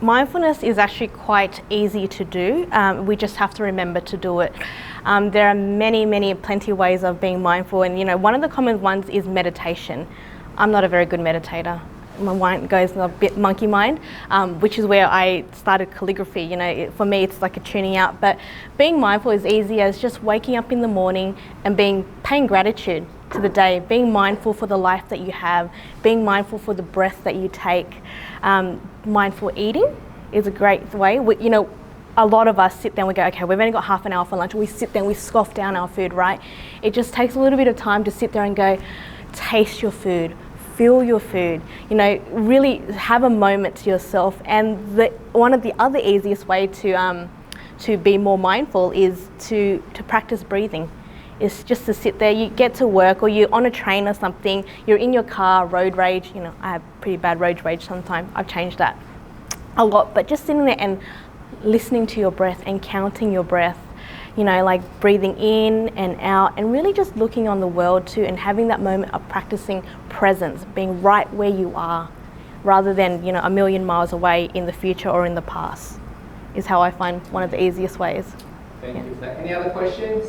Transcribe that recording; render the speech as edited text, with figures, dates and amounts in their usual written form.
mindfulness is actually quite easy to do. We just have to remember to do it. There are plenty of ways of being mindful, and one of the common ones is meditation. I'm not a very good meditator. My mind goes a bit monkey mind, which is where I started calligraphy. For me, it's like a tuning out. But being mindful is easy as just waking up in the morning and paying gratitude to the day, being mindful for the life that you have, being mindful for the breath that you take. Mindful eating is a great way. A lot of us sit there and we go, okay, we've only got half an hour for lunch. We sit there and we scoff down our food, right? It just takes a little bit of time to sit there and go, taste your food. Feel your food, really have a moment to yourself. And one of the other easiest way to be more mindful is to practice breathing. It's just to sit there, you get to work or you're on a train or something, you're in your car, road rage, I have pretty bad road rage sometimes, I've changed that a lot, but just sitting there and listening to your breath and counting your breath, like breathing in and out, and really just looking on the world too, and having that moment of practicing presence, being right where you are, rather than a million miles away in the future or in the past, is how I find one of the easiest ways. Thank you. Any other questions?